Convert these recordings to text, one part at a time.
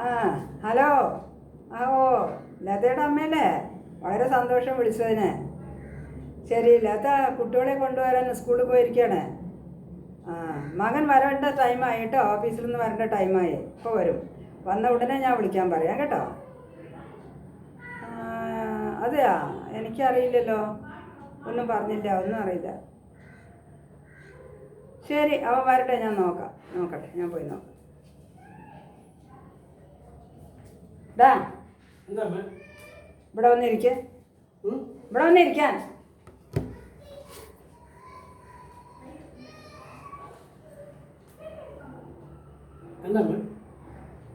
ആ ഹലോ. ഓ ലതയുടെ അമ്മയല്ലേ? വളരെ സന്തോഷം വിളിച്ചതിന്. ശരി, ലത കുട്ടികളെ കൊണ്ടുവരാൻ സ്കൂളിൽ പോയിരിക്കുകയാണ്. ആ, മകൻ വരേണ്ട ടൈമായി കേട്ടോ. ഓഫീസിൽ നിന്ന് വരേണ്ട ടൈമായി. ഇപ്പോൾ വരും. വന്ന ഉടനെ ഞാൻ വിളിക്കാൻ പറയാം കേട്ടോ. അതെയാ, എനിക്കറിയില്ലല്ലോ. ഒന്നും പറഞ്ഞില്ല, ഒന്നും അറിയില്ല. ശരി, അവൻ വരട്ടെ, ഞാൻ നോക്കട്ടെ, ഞാൻ പോയി നോക്കാം. ഡാ, ഇവിടെ വന്നിരിക്കാൻ.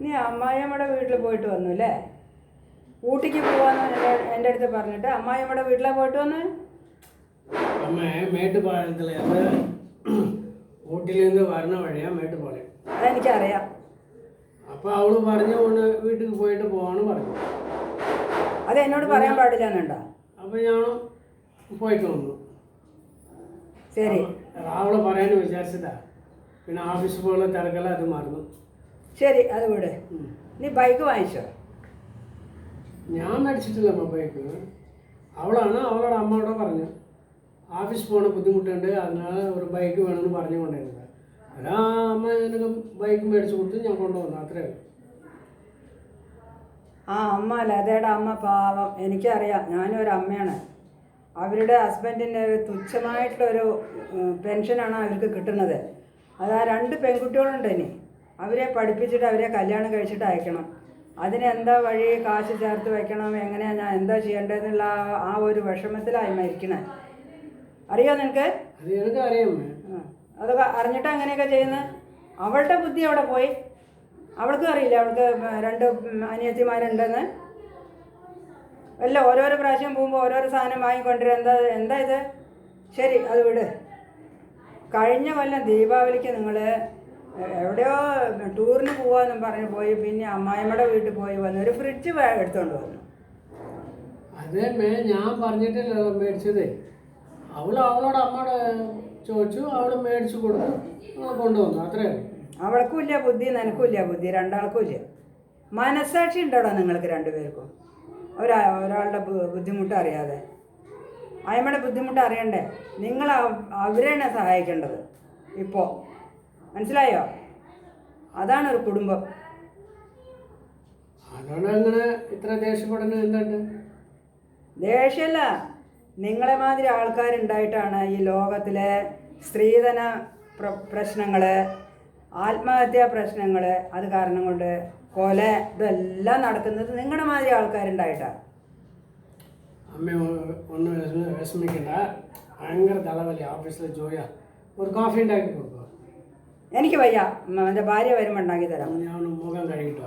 നീ അമ്മായിയമ്മയുടെ വീട്ടിൽ പോയിട്ട് വന്നു അല്ലേ? ഊട്ടിക്ക് പോവാന്ന് എൻ്റെ അടുത്ത് പറഞ്ഞിട്ട് അമ്മായിയമ്മയുടെ വീട്ടിലാണ് പോയിട്ട് വന്ന്. മേട്ടുപാളയത്തിലെ ഊട്ടിയിൽ നിന്ന് വരണ വഴിയാ മേട്ടുപാളയം. അതെനിക്കറിയാം. അപ്പോൾ അവള് പറഞ്ഞു വീട്ടിൽ പോയിട്ട് പോവാണ് പറഞ്ഞു. അത് എന്നോട് പറയാൻ പാടില്ലെന്നുണ്ടോ? അപ്പോൾ ഞാൻ പോയിട്ട് വന്നു. ശരി, അവളെ പറയാന്ന് വിചാരിച്ചതാ. പിന്നെ ഓഫീസിൽ പോകുന്ന തിരക്കല്ല, അത് മറന്നു. ശരി, അത് വിട്. നീ ബൈക്ക് വാങ്ങിച്ചോ? ഞാൻ മേടിച്ചിട്ടില്ല ബൈക്ക്. അവളാണ് അവളുടെ അമ്മയോട് പറഞ്ഞു ഓഫീസ് പോകണ ബുദ്ധിമുട്ടുണ്ട്, അതിനാൽ ഒരു ബൈക്ക് വേണമെന്ന് പറഞ്ഞുകൊണ്ടിരുന്നത്. അല്ല, അമ്മ എനിക്ക് ബൈക്ക് മേടിച്ച് കൊടുത്ത് ഞാൻ കൊണ്ടുവന്നു, അത്രേ ഉള്ളൂ. ആ അമ്മ, ലതയുടെ അമ്മ പാവം. എനിക്കറിയാം, ഞാനും ഒരു അമ്മയാണ്. അവരുടെ ഹസ്ബൻഡിൻ്റെ ഒരു തുച്ഛമായിട്ടുള്ളൊരു പെൻഷനാണ് അവർക്ക് കിട്ടുന്നത്. അത് ആ 2 പെൺകുട്ടികളുണ്ട്. ഇനി അവരെ പഠിപ്പിച്ചിട്ട് അവരെ കല്യാണം കഴിച്ചിട്ട് അയക്കണം. അതിനെന്താ വഴി, കാശ് ചേർത്ത് വയ്ക്കണം, എങ്ങനെയാണ് ഞാൻ എന്താ ചെയ്യേണ്ടതെന്നുള്ള ആ ഒരു വിഷമത്തിലായി മരിക്കണേ. അറിയോ നിനക്ക്? അത് എനിക്ക് അറിയാം. അതൊക്കെ അറിഞ്ഞിട്ട് അങ്ങനെയൊക്കെ ചെയ്യുന്നത്. അവളുടെ ബുദ്ധി അവിടെ പോയി. അവൾക്കും അറിയില്ല അവൾക്ക് 2 അനിയത്തിമാരുണ്ടെന്ന്. അല്ല, ഓരോരോ പ്രാവശ്യം പോകുമ്പോൾ ഓരോരോ സാധനം വാങ്ങിക്കൊണ്ടിരുക. എന്താ ഇത്? ശരി, അത് വിട്. കഴിഞ്ഞ കൊല്ലം ദീപാവലിക്ക് നിങ്ങൾ എവിടെയോ ടൂറിന് പോകാമെന്നും പറഞ്ഞ് പോയി. പിന്നെ അമ്മായിമ്മയുടെ വീട്ടിൽ പോയി വന്ന് ഒരു ഫ്രിഡ്ജ് എടുത്തുകൊണ്ട് വന്നു. അതേ ഞാൻ പറഞ്ഞിട്ടില്ല മേടിച്ചതേ. അവളോട് അമ്മയോട് ചോദിച്ചു, അവൾ മേടിച്ചു കൊടുത്തു, കൊണ്ടുവന്നു, അത്രേ. അവൾക്കും ഇല്ല ബുദ്ധി, നിനക്കും ഇല്ല ബുദ്ധി, രണ്ടാൾക്കും ഇല്ല. മനസ്സാക്ഷി ഉണ്ടോടാ നിങ്ങൾക്ക് 2 പേർക്കും? ഒരാളുടെ ബുദ്ധിമുട്ട് അറിയാതെ. അമ്മയുടെ ബുദ്ധിമുട്ട് അറിയണ്ടേ? നിങ്ങൾ അവരെയാണ് സഹായിക്കേണ്ടത് ഇപ്പോൾ. മനസ്സിലായോ? അതാണ് ഒരു കുടുംബം. അതുകൊണ്ട് അങ്ങനെ ഇത്ര ദേഷ്യപ്പെടുന്നത് എന്തുണ്ട്? ദേഷ്യമല്ല, നിങ്ങളെ മാതിരി ആൾക്കാരുണ്ടായിട്ടാണ് ഈ ലോകത്തിലെ സ്ത്രീധന പ്രശ്നങ്ങൾ, ആത്മഹത്യാ പ്രശ്നങ്ങൾ, അത് കാരണം കൊണ്ട് കൊല, ഇതെല്ലാം നടക്കുന്നത് നിങ്ങളുടെ മാതിരി ആൾക്കാരുണ്ടായിട്ടാണ്. അമ്മ ഒന്ന് വിഷമിക്കണ്ട. ഭയങ്കര തലവലി ഓഫീസിലെ ജോലിയാ. ഒരു കോഫി ഉണ്ടാക്കി കൊടുക്കുക. എനിക്ക് വയ്യ, എൻ്റെ ഭാര്യ വരുമ്പോൾ ഉണ്ടാക്കി തരാം. ഞാൻ മുഖം കഴുകിട്ടോ.